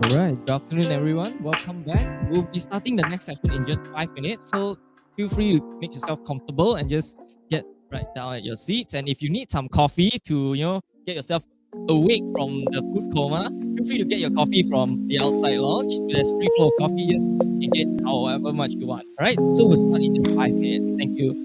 Alright, good afternoon everyone. Welcome back. We'll be starting the next session in just 5 minutes. So feel free to make yourself comfortable and just get right down at your seats. And if you need some coffee to, get yourself awake from the food coma, feel free to get your coffee from the outside lounge. There's free flow of coffee, just take it however much you want. Alright, so we'll start in just 5 minutes. Thank you.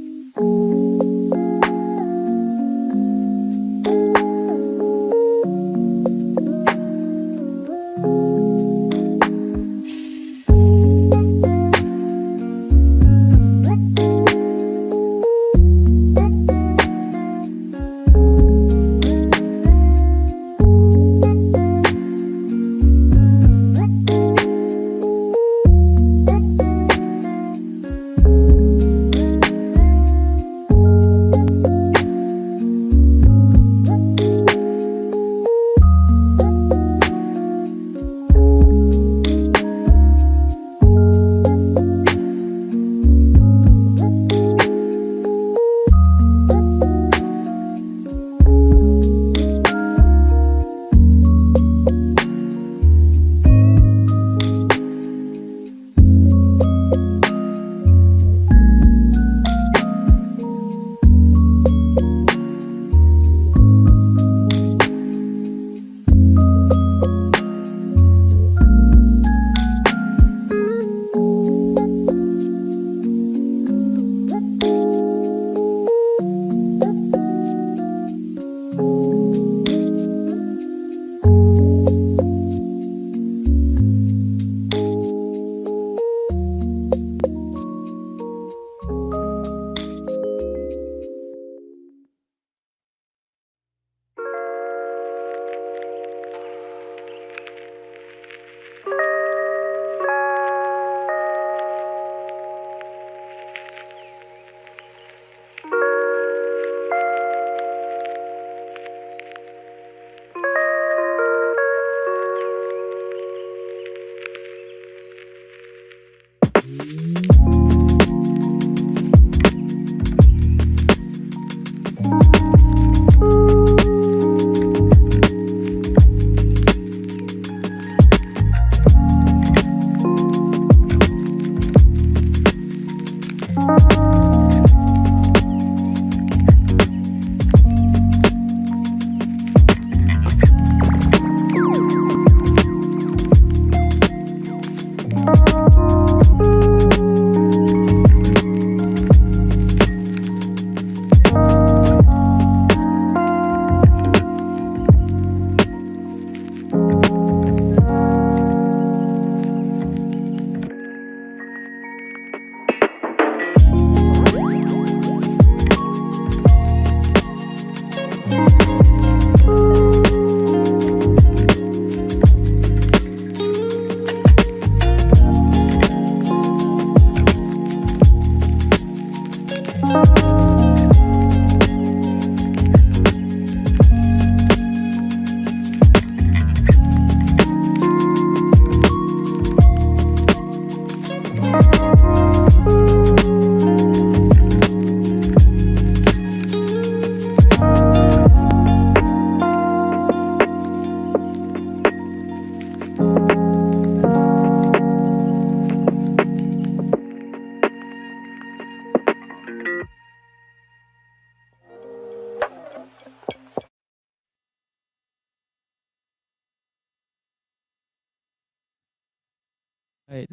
Right,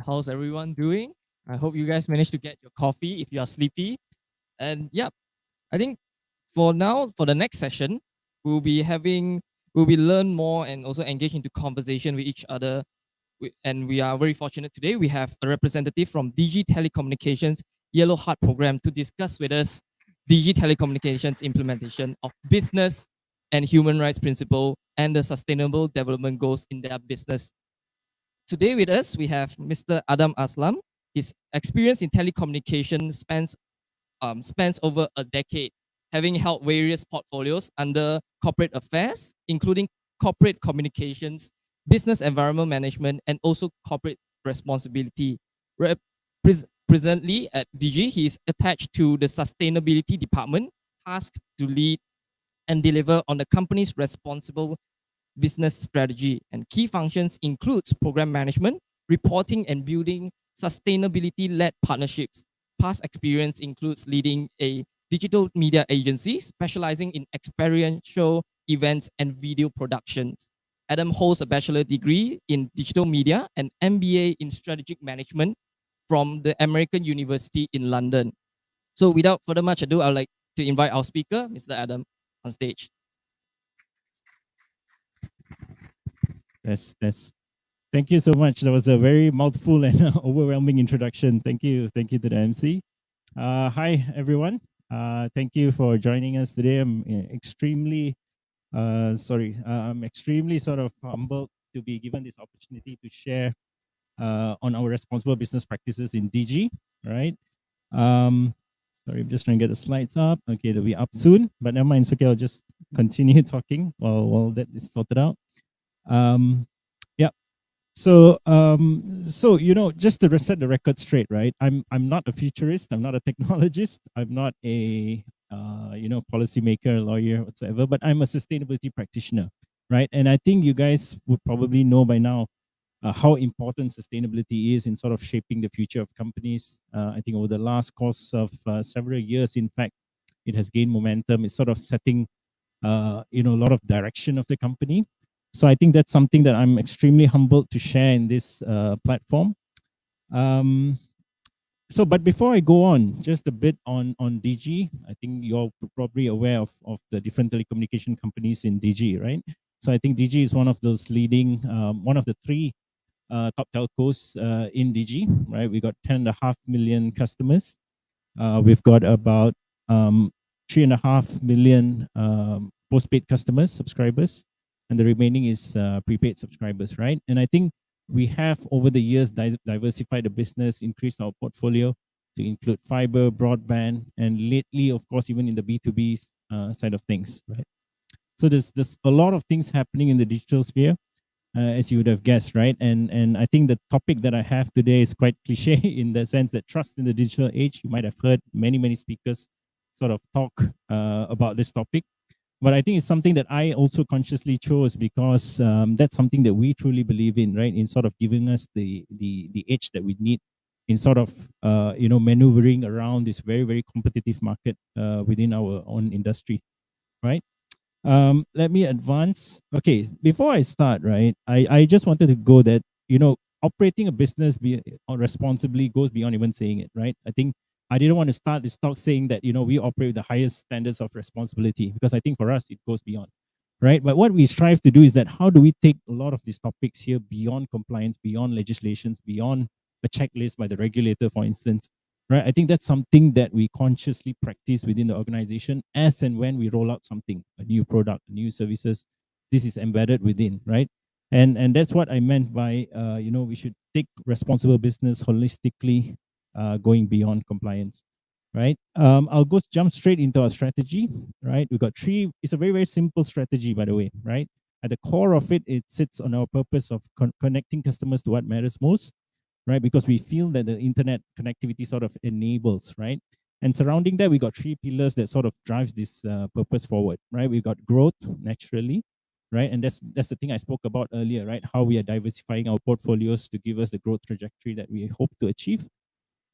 how's everyone doing? I hope you guys managed to get your coffee if you are sleepy. And yeah, I think for now, for the next session, we'll be having, we'll be learn more and also engage into conversation with each other. And we are very fortunate today. We have a representative from Digi Telecommunications Yellow Heart Program to discuss with us Digi Telecommunications implementation of business and human rights principle and the sustainable development goals in their business. Today with us, we have Mr. Adam Aslam. His experience in telecommunication spans over a decade, having held various portfolios under corporate affairs, including corporate communications, business environment management, and also corporate responsibility. Presently at Digi, he is attached to the sustainability department, tasked to lead and deliver on the company's responsible business strategy, and key functions includes program management, reporting, and building sustainability-led partnerships. Past experience includes leading a digital media agency specializing in experiential events and video productions. Adam holds a bachelor degree in digital media and MBA in strategic management from the American University in London. So without further much ado, I'd like to invite our speaker, Mr. Adam, on stage. That's Thank you so much. That was a very mouthful and overwhelming introduction. Thank you to the MC. Hi everyone. Thank you for joining us today. I'm extremely sort of humbled to be given this opportunity to share on our responsible business practices in DG. Right. Um, sorry, I'm just trying to get the slides up. Okay, they'll be up soon, but never mind. It's okay. I'll just continue talking while that is sorted out. Yeah. So just to reset the record straight, right? I'm not a futurist. I'm not a technologist. I'm not a policymaker, lawyer, whatsoever. But I'm a sustainability practitioner, right? And I think you guys would probably know by now how important sustainability is in sort of shaping the future of companies. I think over the last course of several years, in fact, it has gained momentum. It's sort of setting a lot of direction of the company. So I think that's something that I'm extremely humbled to share in this platform. But before I go on, just a bit on Digi. I think you're probably aware of the different telecommunication companies in Digi, right? So I think Digi is one of those leading, one of the three top telcos in Digi, right? We got 10.5 million customers. We've got about 3.5 million postpaid customers, subscribers, and the remaining is prepaid subscribers, right? And I think we have over the years diversified the business, increased our portfolio to include fiber, broadband, and lately, of course, even in the B2B side of things, right? So there's a lot of things happening in the digital sphere, as you would have guessed, right? And I think the topic that I have today is quite cliche in the sense that trust in the digital age. You might have heard many speakers sort of talk about this topic, but I think it's something that I also consciously chose because that's something that we truly believe in, right? In sort of giving us the edge that we need in sort of maneuvering around this very competitive market within our own industry, right? Let me advance. Okay, before I start, right, I just wanted to go that, operating a business responsibly goes beyond even saying it, right? I think I didn't want to start this talk saying that, we operate with the highest standards of responsibility, because I think for us, it goes beyond, right? But what we strive to do is that how do we take a lot of these topics here beyond compliance, beyond legislations, beyond a checklist by the regulator, for instance, right? I think that's something that we consciously practice within the organization as and when we roll out something, a new product, new services. This is embedded within, right? And that's what I meant by we should take responsible business holistically, going beyond compliance, right? I'll go jump straight into our strategy, right? We've got three. It's a very simple strategy, by the way, right? At the core of it, it sits on our purpose of connecting customers to what matters most, right? Because we feel that the internet connectivity sort of enables, right? And surrounding that, we got three pillars that sort of drives this purpose forward, right? We've got growth naturally, right? And that's the thing I spoke about earlier, right? How we are diversifying our portfolios to give us the growth trajectory that we hope to achieve.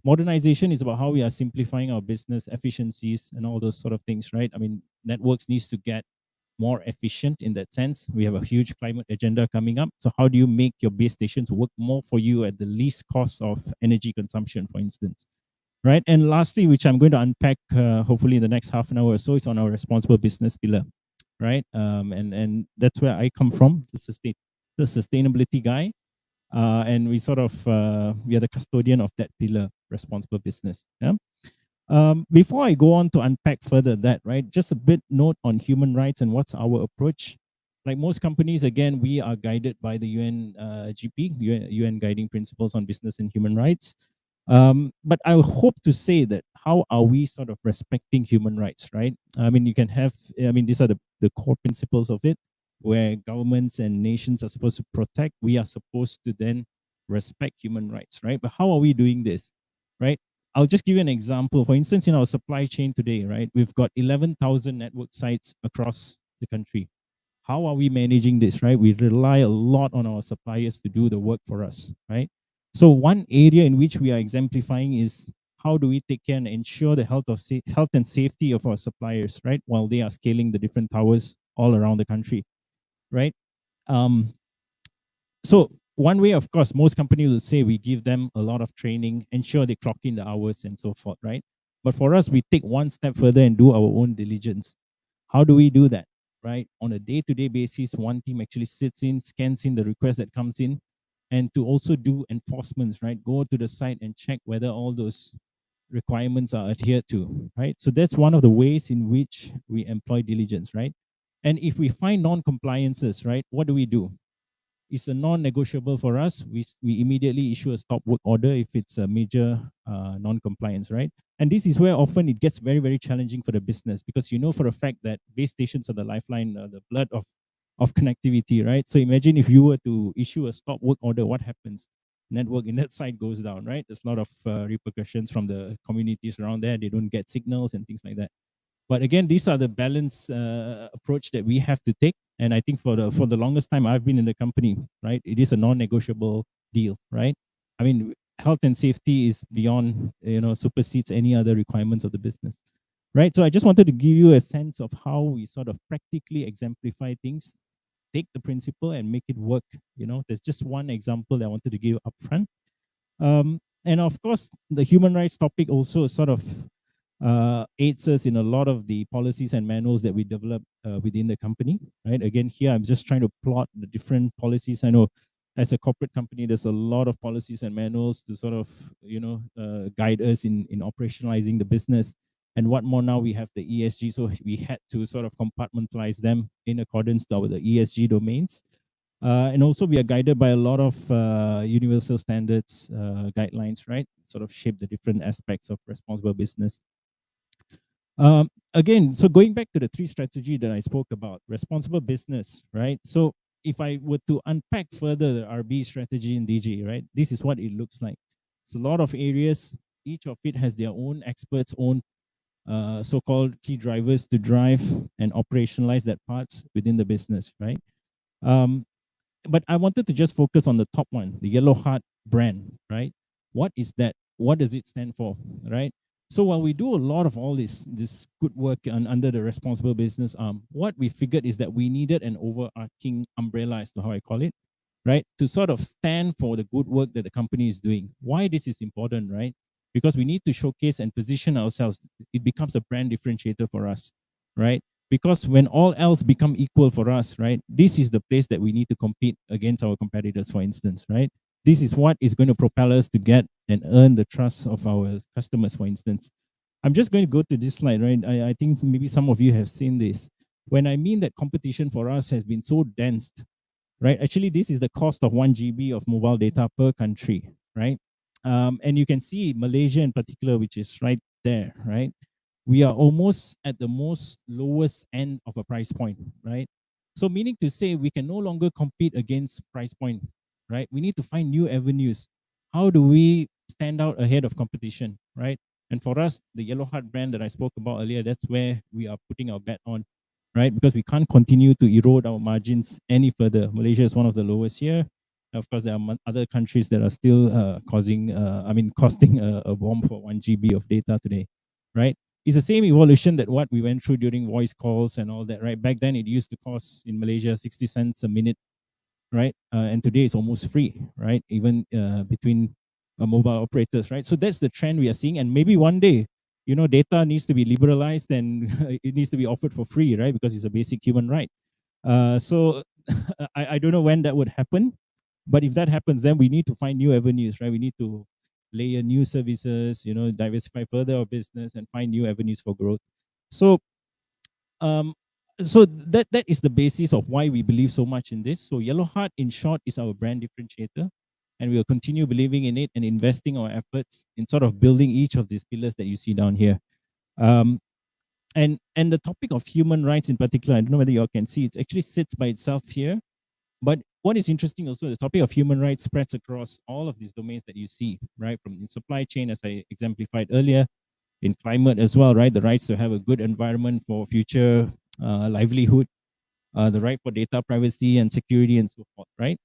Modernization is about how we are simplifying our business efficiencies and all those sort of things, right? I mean, networks needs to get more efficient in that sense. We have a huge climate agenda coming up. So how do you make your base stations work more for you at the least cost of energy consumption, for instance? Right. And lastly, which I'm going to unpack hopefully in the next half an hour or so, is on our responsible business pillar, right? And that's where I come from, the sustainability guy, and we sort of we are the custodian of that pillar, responsible business. Yeah. Before I go on to unpack further that, right, just a bit note on human rights and what's our approach. Like most companies, again, we are guided by the UN GP, UN Guiding Principles on Business and Human Rights. But I hope to say that how are we sort of respecting human rights, right? I mean, you can have, I mean, these are the core principles of it, where governments and nations are supposed to protect. We are supposed to then respect human rights, right? But how are we doing this, right? I'll just give you an example. For instance, in our supply chain today, right, we've got 11,000 network sites across the country. How are we managing this, right? We rely a lot on our suppliers to do the work for us, right? So one area in which we are exemplifying is how do we take care and ensure the health and safety of our suppliers, right, while they are scaling the different towers all around the country, right? Um, so one way, of course, most companies will say we give them a lot of training, ensure they clock in the hours and so forth, right? But for us, we take one step further and do our own diligence. How do we do that, right? On a day-to-day basis, one team actually sits in, scans in the request that comes in, and to also do enforcements, right? Go to the site and check whether all those requirements are adhered to, right? So that's one of the ways in which we employ diligence, right? And if we find non-compliances, right, what do? It's a non-negotiable for us. We immediately issue a stop work order if it's a major non-compliance, right? And this is where often it gets very, very challenging for the business, because you know for a fact that base stations are the lifeline, the blood of connectivity, right? So imagine if you were to issue a stop work order, what happens? Network in that side goes down, right? There's a lot of repercussions from the communities around there. They don't get signals and things like that. But again, these are the balance approach that we have to take. And I think for the longest time I've been in the company, right, it is a non-negotiable deal, right? I mean, health and safety is beyond, supersedes any other requirements of the business, right? So I just wanted to give you a sense of how we sort of practically exemplify things, take the principle and make it work. There's just one example that I wanted to give up front. And of course, the human rights topic also sort of aids us in a lot of the policies and manuals that we develop within the company, right? Again, here I'm just trying to plot the different policies. I know as a corporate company, there's a lot of policies and manuals to sort of, guide us in operationalizing the business. And what more now, we have the ESG, so we had to sort of compartmentalize them in accordance to the ESG domains. And also we are guided by a lot of universal standards, guidelines, right? Sort of shape the different aspects of responsible business. Again, so going back to the three strategy that I spoke about, responsible business, right? So if I were to unpack further the RB strategy in Digi, right, this is what it looks like. It's a lot of areas. Each of it has their own experts, own so-called key drivers to drive and operationalize that parts within the business, right? But I wanted to just focus on the top one, the Yellow Heart brand, right? What is that? What does it stand for, right? So while we do a lot of all this good work under the responsible business arm, what we figured is that we needed an overarching umbrella, as to how I call it, right? To sort of stand for the good work that the company is doing. Why this is important, right? Because we need to showcase and position ourselves. It becomes a brand differentiator for us, right? Because when all else become equal for us, right, this is the place that we need to compete against our competitors, for instance, right? This is what is going to propel us to get and earn the trust of our customers, for instance. I'm just going to go to this slide, right? I think maybe some of you have seen this. When I mean that competition for us has been so dense, right? Actually, this is the cost of 1 GB of mobile data per country, right? And you can see Malaysia in particular, which is right there, right? We are almost at the most lowest end of a price point, right? So meaning to say we can no longer compete against price point, right? We need to find new avenues. How do we stand out ahead of competition, right? And for us, the Yellow Heart brand that I spoke about earlier, that's where we are putting our bet on, right? Because we can't continue to erode our margins any further. Malaysia is one of the lowest here. Of course, there are other countries that are still costing a bomb for 1 GB of data today, right? It's the same evolution that what we went through during voice calls and all that, right? Back then, it used to cost in Malaysia 60 cents a minute, right? And today it's almost free, right? Even between mobile operators, right? So that's the trend we are seeing. And maybe one day, data needs to be liberalized and it needs to be offered for free, right? Because it's a basic human right. So I don't know when that would happen, but if that happens, then we need to find new avenues, right? We need to layer new services, diversify further our business and find new avenues for growth. So um, that is the basis of why we believe so much in this. So Yellow Heart, in short, is our brand differentiator, and we will continue believing in it and investing our efforts in sort of building each of these pillars that you see down here. And the topic of human rights in particular, I don't know whether you all can see, it actually sits by itself here. But what is interesting also, the topic of human rights spreads across all of these domains that you see, right? From the supply chain, as I exemplified earlier, in climate as well, right? The rights to have a good environment for future livelihood, the right for data privacy and security and so forth, right?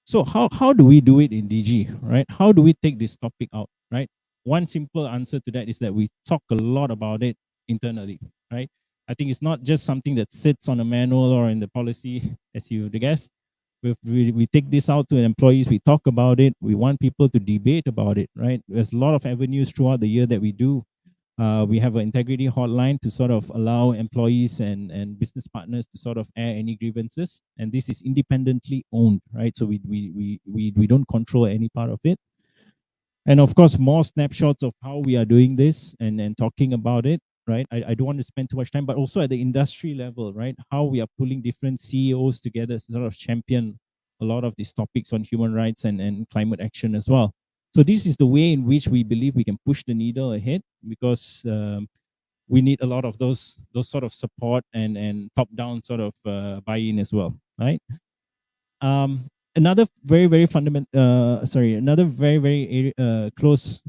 So how do we do it in Digi, right? How do we take this topic out, right? One simple answer to that is that we talk a lot about it internally, right? I think it's not just something that sits on a manual or in the policy, as you've guessed. We take this out to employees, we talk about it, we want people to debate about it, right? There's a lot of avenues throughout the year that we do. We have an integrity hotline to sort of allow employees and business partners to sort of air any grievances. And this is independently owned, right? So we don't control any part of it. And of course, more snapshots of how we are doing this and talking about it, right? I don't want to spend too much time, but also at the industry level, right? How we are pulling different CEOs together to sort of champion a lot of these topics on human rights and climate action as well. So this is the way in which we believe we can push the needle ahead, because we need a lot of those sort of support and top down sort of buy-in as well, right? Another very very another very very close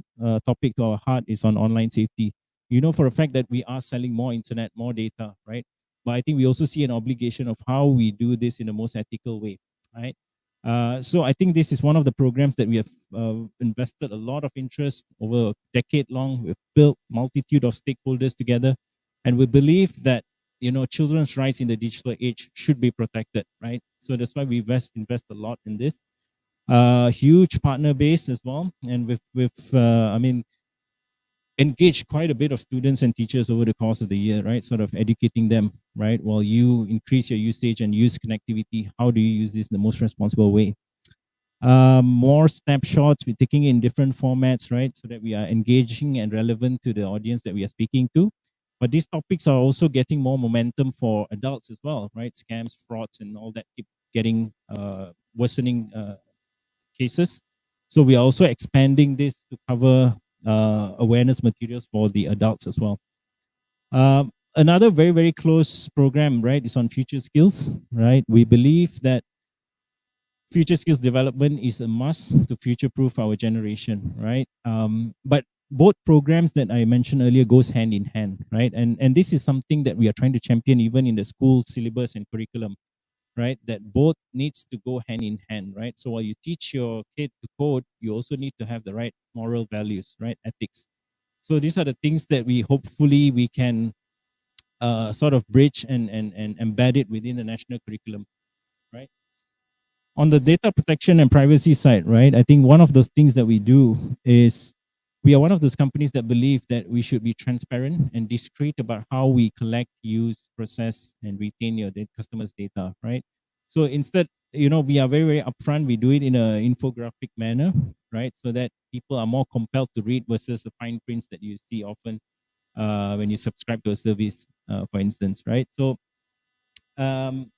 topic to our heart is on online safety. You know for a fact that we are selling more internet, more data, right? But I think we also see an obligation of how we do this in the most ethical way, right? So I think this is one of the programs that we have invested a lot of interest over a decade long. We've built multitude of stakeholders together, and we believe that children's rights in the digital age should be protected, right? So that's why we invest a lot in this. Huge partner base as well, and with engaged quite a bit of students and teachers over the course of the year, right? Sort of educating them, right? While you increase your usage and use connectivity, how do you use this in the most responsible way? More snapshots, we're taking in different formats, right? So that we are engaging and relevant to the audience that we are speaking to. But these topics are also getting more momentum for adults as well, right? Scams, frauds, and all that keep getting worsening cases. So we are also expanding this to cover awareness materials for the adults as well. Another very, very close program, right, is on future skills, right? We believe that future skills development is a must to future-proof our generation, right? But both programs that I mentioned earlier goes hand in hand, right? And this is something that we are trying to champion even in the school syllabus and curriculum, right? That both needs to go hand in hand, right? So while you teach your kid to code, you also need to have the right moral values, right? Ethics. So these are the things that we can sort of bridge and embed it within the national curriculum, right? On the data protection and privacy side, right? I think one of those things that we do is we are one of those companies that believe that we should be transparent and discreet about how we collect, use, process, and retain your customers' data, right? So instead, we are very, very upfront. We do it in an infographic manner, right? So that people are more compelled to read versus the fine prints that you see often when you subscribe to a service, for instance, right? Um,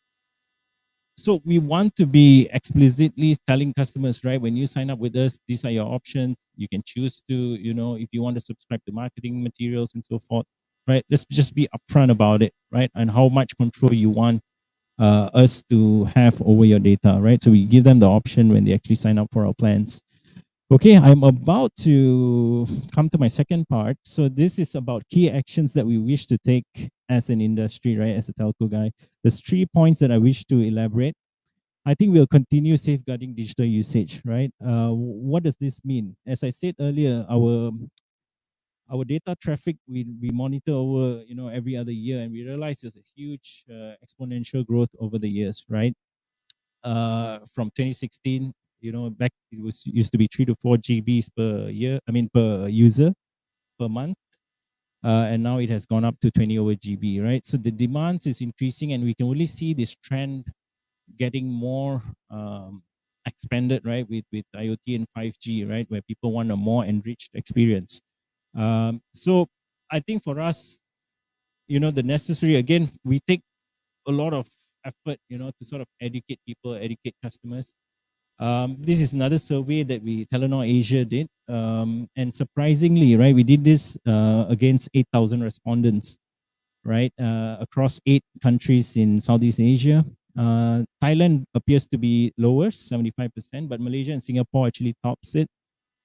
so we want to be explicitly telling customers, right, when you sign up with us, these are your options. You can choose to, if you want to subscribe to marketing materials and so forth, right? Let's just be upfront about it, right? And how much control you want us to have over your data, right? So we give them the option when they actually sign up for our plans. Okay, I'm about to come to my second part. So this is about key actions that we wish to take as an industry, right, as a telco guy. There's 3 points that I wish to elaborate. I think we'll continue safeguarding digital usage, right? What does this mean? As I said earlier, our data traffic we monitor over every other year, and we realize there's a huge exponential growth over the years, right? From 2016, back it was used to be 3 to 4 GBs per year. I mean per user per month. And now it has gone up to 20 over GB, right? So the demands is increasing, and we can only see this trend getting more expanded, right, with IoT and 5G, right, where people want a more enriched experience. So I think for us, the necessary, again, we take a lot of effort, to sort of educate people, educate customers. This is another survey that Telenor Asia did, and surprisingly, right, we did this against 8,000 respondents, right, across 8 countries in Southeast Asia. Thailand appears to be lower, 75%, but Malaysia and Singapore actually tops it,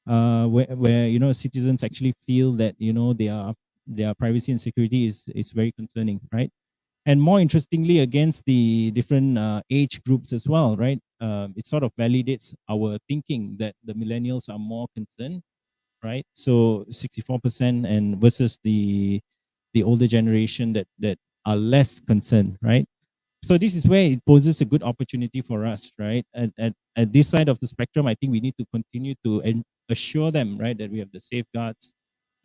where citizens actually feel that their privacy and security is very concerning, right? And more interestingly, against the different age groups as well, right? It sort of validates our thinking that the millennials are more concerned, right? So 64% and versus the older generation that are less concerned, right? So this is where it poses a good opportunity for us, right? At this side of the spectrum, I think we need to continue to assure them, right, that we have the safeguards.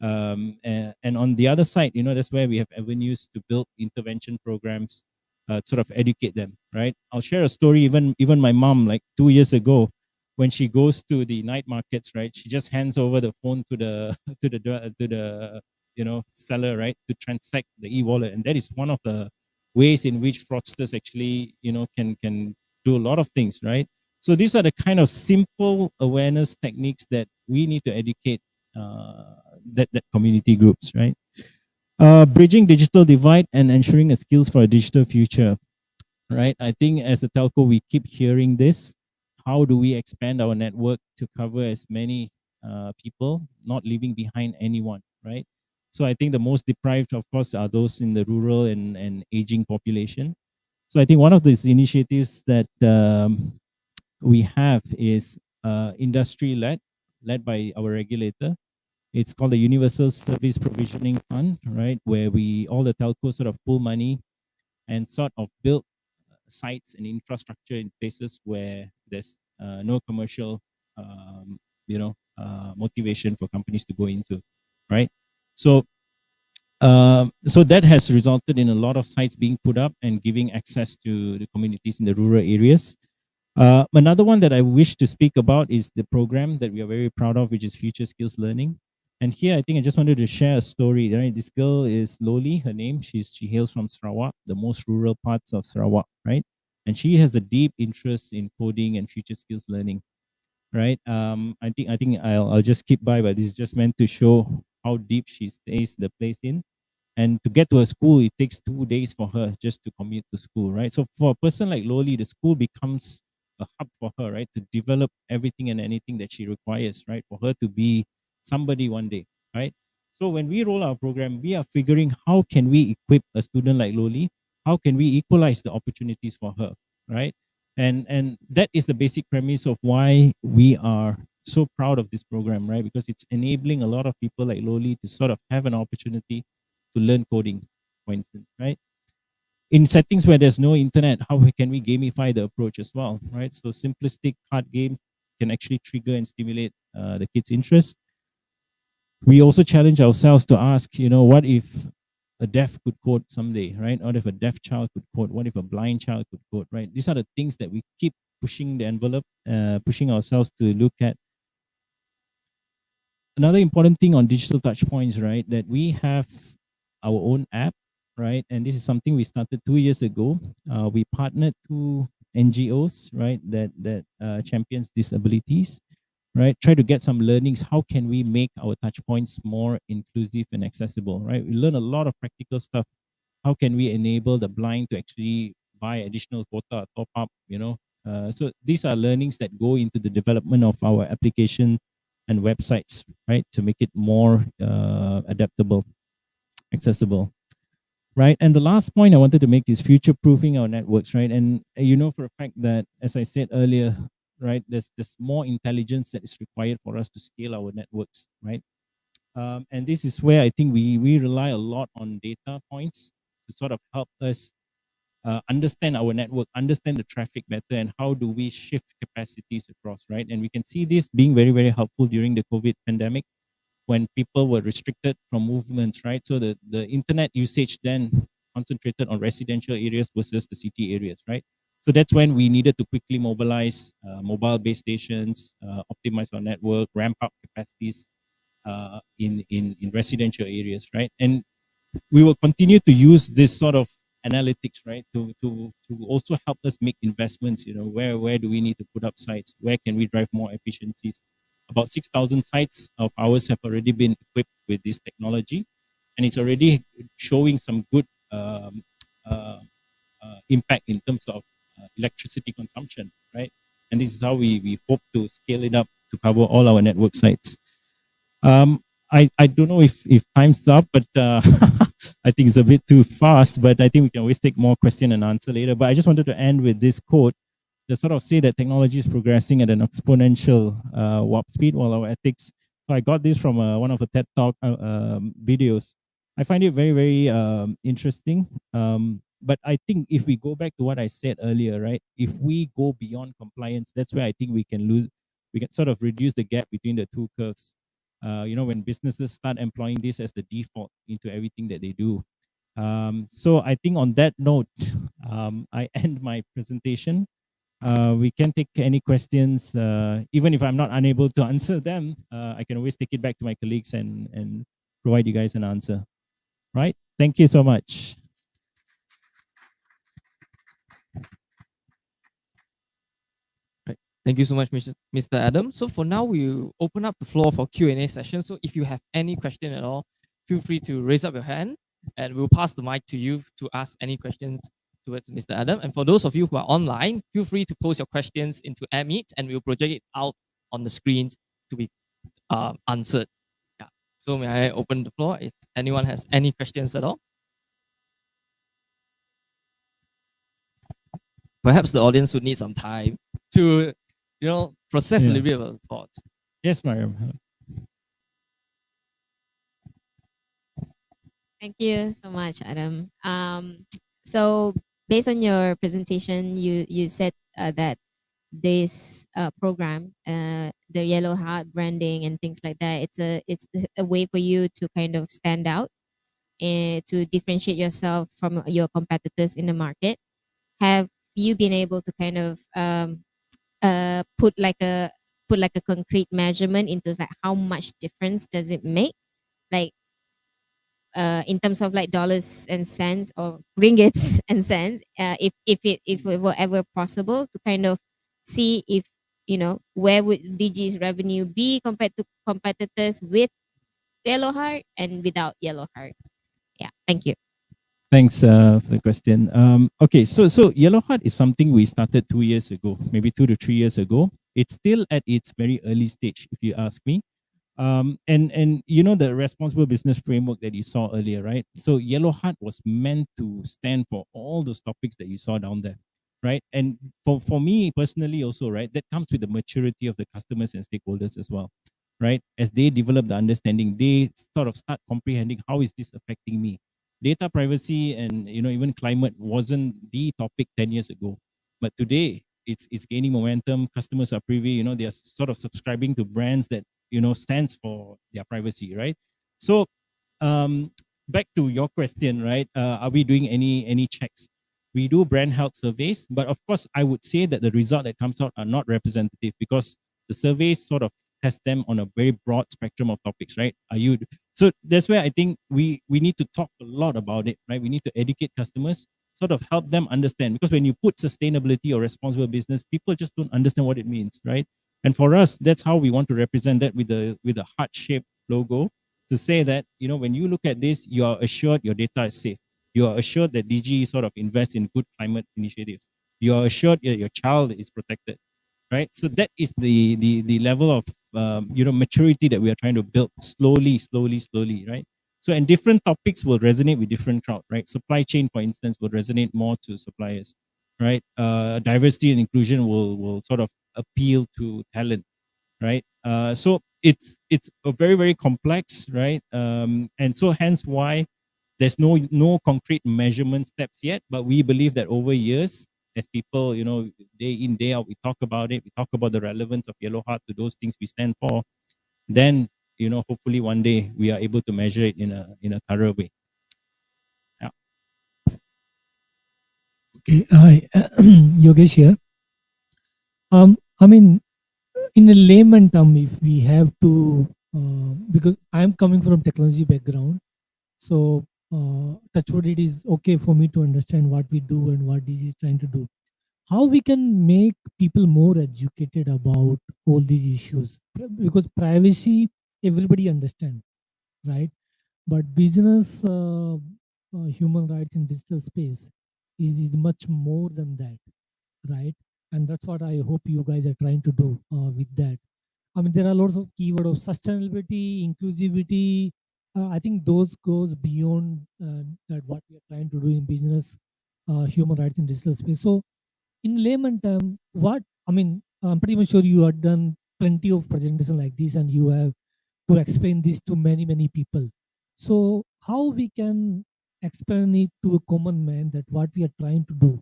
And on the other side, that's where we have avenues to build intervention programs, sort of educate them, right? I'll share a story. Even my mom, like 2 years ago, when she goes to the night markets, right, she just hands over the phone to the to the seller, right, to transact the e-wallet, and that is one of the ways in which fraudsters actually can do a lot of things, right? So these are the kind of simple awareness techniques that we need to educate that community groups, right? Bridging digital divide and ensuring a skills for a digital future, right? I think as a telco, we keep hearing this. How do we expand our network to cover as many people, not leaving behind anyone, right? So I think the most deprived, of course, are those in the rural and aging population. So I think one of these initiatives that we have is industry-led, led by our regulator. It's called the Universal Service Provisioning Fund, right? Where all the telcos sort of pull money and sort of build sites and infrastructure in places where there's no commercial, motivation for companies to go into, right? So that has resulted in a lot of sites being put up and giving access to the communities in the rural areas. Another one that I wish to speak about is the program that we are very proud of, which is Future Skills Learning. And here, I think I just wanted to share a story. Right, this girl is Loli. Her name. She hails from Sarawak, the most rural parts of Sarawak. Right, and she has a deep interest in coding and future skills learning. Right. I think I'll just skip by, but this is just meant to show how deep she stays the place in. And to get to a school, it takes 2 days for her just to commute to school, right? So for a person like Loli, the school becomes a hub for her, right? To develop everything and anything that she requires, right? For her to be somebody one day, right? So when we roll our program, we are figuring how can we equip a student like Loli? How can we equalize the opportunities for her, right? And that is the basic premise of why we are so proud of this program, right? Because it's enabling a lot of people like Loli to sort of have an opportunity to learn coding, for instance, right? In settings where there's no internet, how can we gamify the approach as well, right? So simplistic card games can actually trigger and stimulate the kids' interest. We also challenge ourselves to ask, what if a deaf could code someday, right? What if a deaf child could code? What if a blind child could code, right? These are the things that we keep pushing the envelope, pushing ourselves to look at. Another important thing on digital touch points, right, that we have our own app, right? And this is something we started 2 years ago. We partnered to NGOs, right, that champions disabilities, right? Try to get some learnings. How can we make our touch points more inclusive and accessible, right? We learn a lot of practical stuff. How can we enable the blind to actually buy additional quota, top up, so these are learnings that go into the development of our application and websites, right, to make it more adaptable, accessible. right? And the last point I wanted to make is future proofing our networks, right? And you know for a fact that, as I said earlier, right, there's more intelligence that is required for us to scale our networks, right? And this is where I think we rely a lot on data points to sort of help us understand our network, understand the traffic better, and how do we shift capacities across, right? And we can see this being very, very helpful during the COVID pandemic when people were restricted from movements, right? So the internet usage then concentrated on residential areas versus the city areas, right? So that's when we needed to quickly mobilize mobile base stations, optimize our network, ramp up capacities in residential areas, right? And we will continue to use this sort of analytics, right, to also help us make investments. You know, where do we need to put up sites? Where can we drive more efficiencies? About 6,000 sites of ours have already been equipped with this technology, and it's already showing some good uh, impact in terms of electricity consumption, right? And this is how we hope to scale it up to cover all our network sites. I don't know if time's up, but I think it's a bit too fast. But I think we can always take more question and answer later. But I just wanted to end with this quote that sort of say that technology is progressing at an exponential warp speed, while our ethics. So I got this from one of the TED Talk videos. I find it very very interesting. But I think if we go back to what I said earlier, right? If we go beyond compliance, that's where I think we can lose. We can sort of reduce the gap between the two curves. You know, when businesses start employing this as the default into everything that they do. So I think on that note, I end my presentation. We can take any questions, even if I'm not unable to answer them. I can always take it back to my colleagues and provide you guys an answer. Right? Thank you so much. Right. Thank you so much, Mr. Adam. So for now, we'll open up the floor for Q&A session. So if you have any question at all, feel free to raise up your hand and we'll pass the mic to you to ask any questions towards Mr. Adam. And for those of you who are online, feel free to post your questions into AirMeet and we'll project it out on the screen to be answered. Yeah. So may I open the floor if anyone has any questions at all? Perhaps the audience would need some time to, process a little bit of a thoughts. Yes, Mariam. Thank you so much, Adam. So based on your presentation, you said that this program, the yellow heart branding and things like that, it's a way for you to kind of stand out and to differentiate yourself from your competitors in the market. Have you been able to kind of put like a concrete measurement into like how much difference does it make? Like in terms of like dollars and cents or ringgits and cents, if it were ever possible to kind of see if where would Digi's revenue be compared to competitors with yellow heart and without yellow heart. Yeah, thank you. Thanks for the question. Okay, so Yellow Heart is something we started 2 years ago, maybe 2 to 3 years ago. It's still at its very early stage, if you ask me. And you know the responsible business framework that you saw earlier, right? So Yellow Heart was meant to stand for all those topics that you saw down there, right? And for me personally also, right, that comes with the maturity of the customers and stakeholders as well, right? As they develop the understanding, they sort of start comprehending how is this affecting me. Data privacy and even climate wasn't the topic 10 years ago, but today it's gaining momentum. Customers are privy, they are sort of subscribing to brands that stands for their privacy, right? So back to your question, right? Are we doing any checks? We do brand health surveys, but of course I would say that the result that comes out are not representative because the surveys sort of test them on a very broad spectrum of topics, right? So that's where I think we need to talk a lot about it, right? We need to educate customers, sort of help them understand, because when you put sustainability or responsible business, people just don't understand what it means, right? And for us, that's how we want to represent that with a heart-shaped logo to say that, when you look at this, you are assured your data is safe. You are assured that DG sort of invests in good climate initiatives. You are assured that your child is protected, right? So that is the level of maturity that we are trying to build slowly, right? So, and different topics will resonate with different crowd, right? Supply chain, for instance, will resonate more to suppliers, right? Diversity and inclusion will sort of appeal to talent, right? So it's a very complex, right? And so hence why there's no concrete measurement steps yet, but we believe that over years, as people, day in day out, we talk about it, we talk about the relevance of Yellow Heart to those things we stand for, then hopefully one day we are able to measure it in a thorough way. Yeah. Okay, hi, Yogesh here. I mean, in a layman term, if we have to, because I'm coming from technology background, so touch wood, it is okay for me to understand what we do and what Digi is trying to do. How we can make people more educated about all these issues? Because privacy, everybody understand, right? But business, human rights in digital space is much more than that, right? And that's what I hope you guys are trying to do with that. I mean, there are lots of keyword of sustainability, inclusivity. I think those goes beyond that what we are trying to do in business, human rights in digital space. So, in layman term, what I mean, I'm pretty much sure you have done plenty of presentation like this, and you have to explain this to many people. So, how we can explain it to a common man that what we are trying to do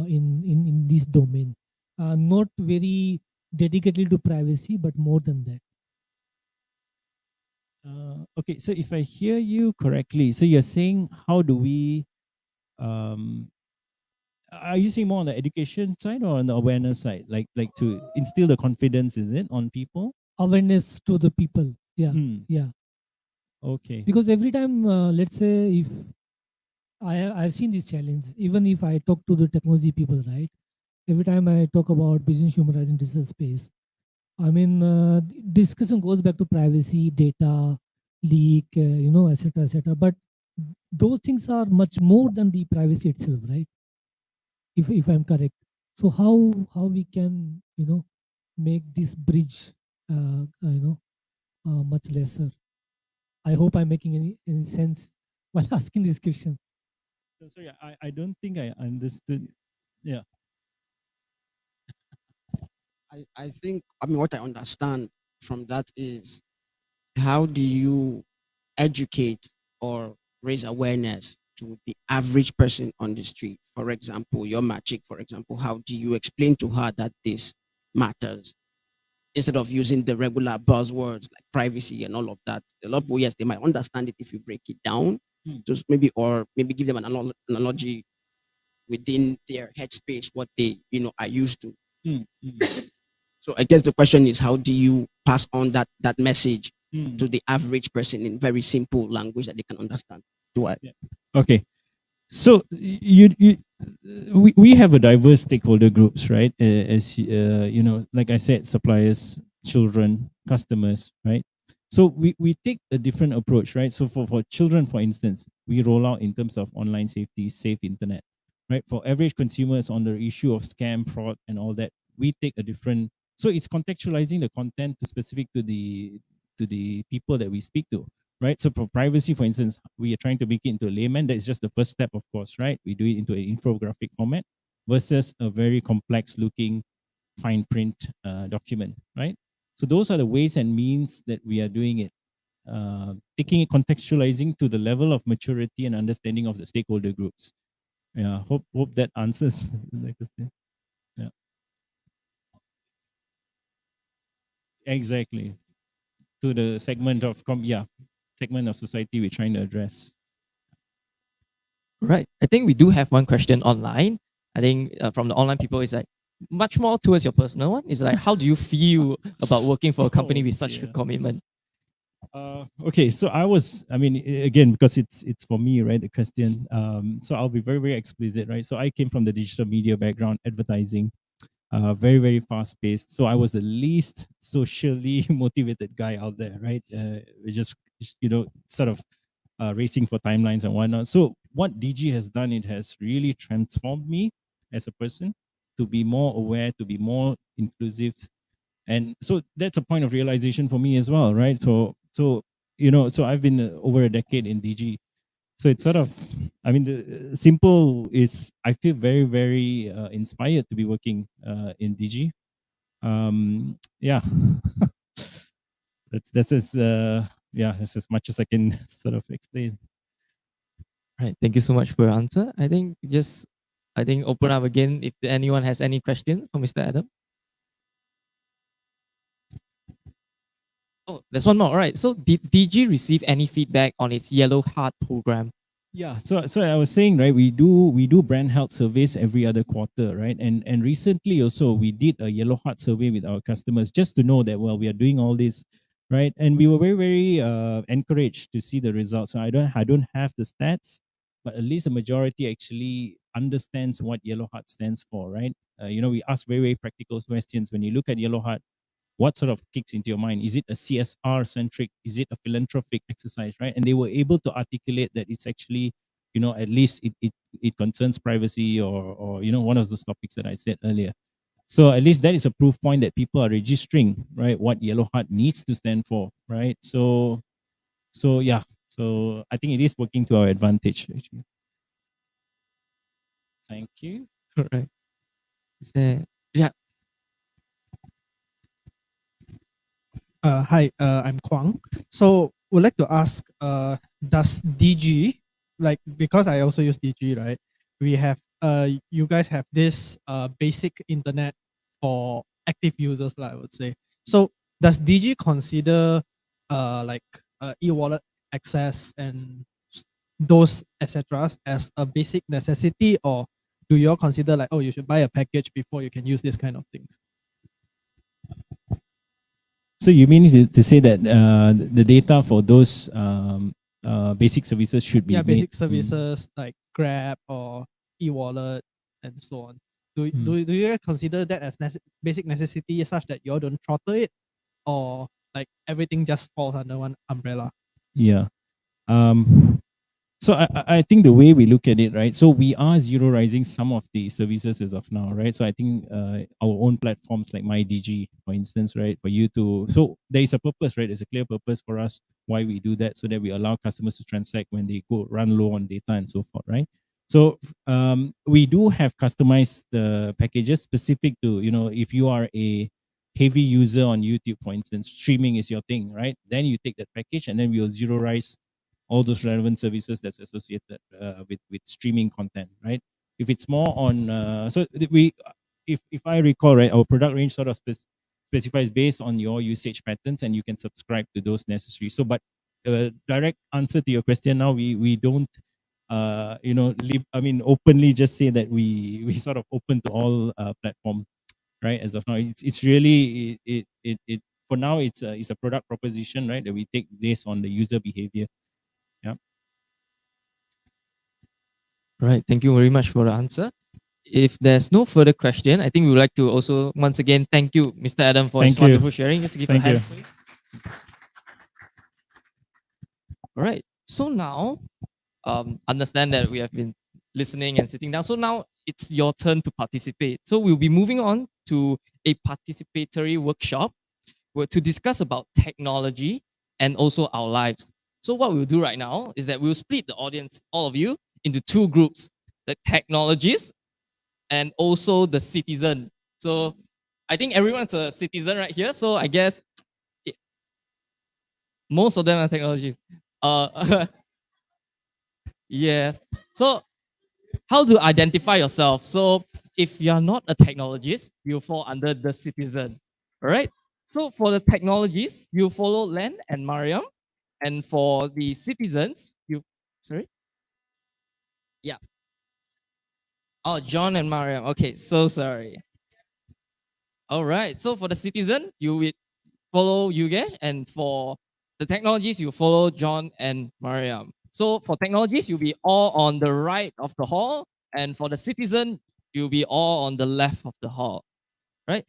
in this domain, not very dedicated to privacy, but more than that. Okay, so if I hear you correctly, so you're saying how do we um, are you saying more on the education side or on the awareness side, like to instill the confidence, is it, on people? Awareness to the people. Yeah, yeah. Okay. Because every time, let's say, if I've seen this challenge, even if I talk to the technology people, right? Every time I talk about business human rights in digital space, I mean, discussion goes back to privacy, data, leak, etc., etc. But those things are much more than the privacy itself, right? If I'm correct. So how we can make this bridge much lesser? I hope I'm making any sense while asking this question. Sorry, I don't think I understood. Yeah. I think, I mean, what I understand from that is, how do you educate or raise awareness to the average person on the street? For example, your magic, for example, how do you explain to her that this matters instead of using the regular buzzwords like privacy and all of that? A lot of people, yes, they might understand it if you break it down, just maybe, or maybe give them an analogy within their headspace, what they are used to. So I guess the question is, how do you pass on that message to the average person in very simple language that they can understand? Okay. So we have a diverse stakeholder groups, right? As like I said, suppliers, children, customers, right? So we take a different approach, right? So for children, for instance, we roll out in terms of online safety, safe internet, right? For average consumers on the issue of scam, fraud, and all that, we take a different. So it's contextualizing the content to specific to the people that we speak to, right? So for privacy, for instance, we are trying to make it into a layman. That is just the first step, of course, right? We do it into an infographic format versus a very complex looking fine print document, right? So those are the ways and means that we are doing it, taking it, contextualizing to the level of maturity and understanding of the stakeholder groups. Yeah, hope that answers the question. Yeah, exactly. To the segment of segment of society we're trying to address. Right. I think we do have one question online. I think from the online people is like much more towards your personal one. It's like, how do you feel about working for a company with such a commitment? Okay, so again, because it's for me, right, the question. So I'll be very explicit, right? So I came from the digital media background, advertising, very fast paced. So I was the least socially motivated guy out there, right? We just sort of racing for timelines and whatnot. So what Digi has done, it has really transformed me as a person to be more aware, to be more inclusive, and so that's a point of realization for me as well, right? So so I've been over a decade in DG. So it's sort of, I mean, the simple is I feel very, very inspired to be working in DG. Yeah, that's as that's as much as I can sort of explain. Right. Thank you so much for your answer. I think open up again if anyone has any question for Mr. Adam. Oh, there's one more. All right. So did DG receive any feedback on its Yellow Heart program? Yeah, so I was saying, right, we do brand health surveys every other quarter, right? And recently also we did a Yellow Heart survey with our customers just to know that, well, we are doing all this, right? And we were very, very encouraged to see the results. So I don't have the stats, but at least a majority actually understands what Yellow Heart stands for, right? We ask very, very practical questions. When you look at Yellow Heart, what sort of kicks into your mind? Is it a CSR centric? Is it a philanthropic exercise, right? And they were able to articulate that it's actually, at least it concerns privacy or one of those topics that I said earlier. So at least that is a proof point that people are registering, right, what Yellow Heart needs to stand for, right? So yeah, so I think it is working to our advantage, actually. Thank you. All right. Is there? Yeah. Hi, I'm Kwang. So would like to ask, does DG, like, because I also use DG, right? We have, you guys have this basic internet for active users, I would say. So does DG consider like e-wallet access and those etc. as a basic necessity, or do you all consider like, oh, you should buy a package before you can use this kind of things? So you mean to say that the data for those basic services should be basic made, services like Grab or e-wallet and so on. Do you consider that as basic necessity such that you all don't throttle it, or like everything just falls under one umbrella? Yeah. So I think the way we look at it, right? So we are zeroizing some of the services as of now, right? So I think our own platforms like MyDigi, for instance, right? For you to, so there is a purpose, right? There's a clear purpose for us why we do that, so that we allow customers to transact when they go run low on data and so forth, right? So we do have customized packages specific to, if you are a heavy user on YouTube, for instance, streaming is your thing, right? Then you take that package and then we'll zeroize all those relevant services that's associated with streaming content, right? If it's more on, if I recall, right, our product range sort of specifies based on your usage patterns, and you can subscribe to those necessary. So, but direct answer to your question now, we don't, openly just say that we sort of open to all platform, right? As of now, it's really it for now it's a product proposition, right, that we take based on the user behavior. Yeah. Right. Thank you very much for the answer. If there's no further question, I think we would like to also once again thank you, Mr. Adam, for his wonderful sharing. Just give a hand. All right. So now, understand that we have been listening and sitting down. So now it's your turn to participate. So we'll be moving on to a participatory workshop to discuss about technology and also our lives. So what we'll do right now is that we'll split the audience, all of you, into two groups: the technologists and also the citizen. So I think everyone's a citizen right here. So I guess most of them are technologists. Yeah. So how to identify yourself? So if you're not a technologist, you'll fall under the citizen. All right. So for the technologists, you follow Len and Mariam. And for the citizens, sorry? Yeah. Oh, John and Mariam. Okay, so sorry. All right. So for the citizen, you will follow Yugesh, and for the technologies, you follow John and Mariam. So for technologies, you'll be all on the right of the hall, and for the citizen, you'll be all on the left of the hall. Right?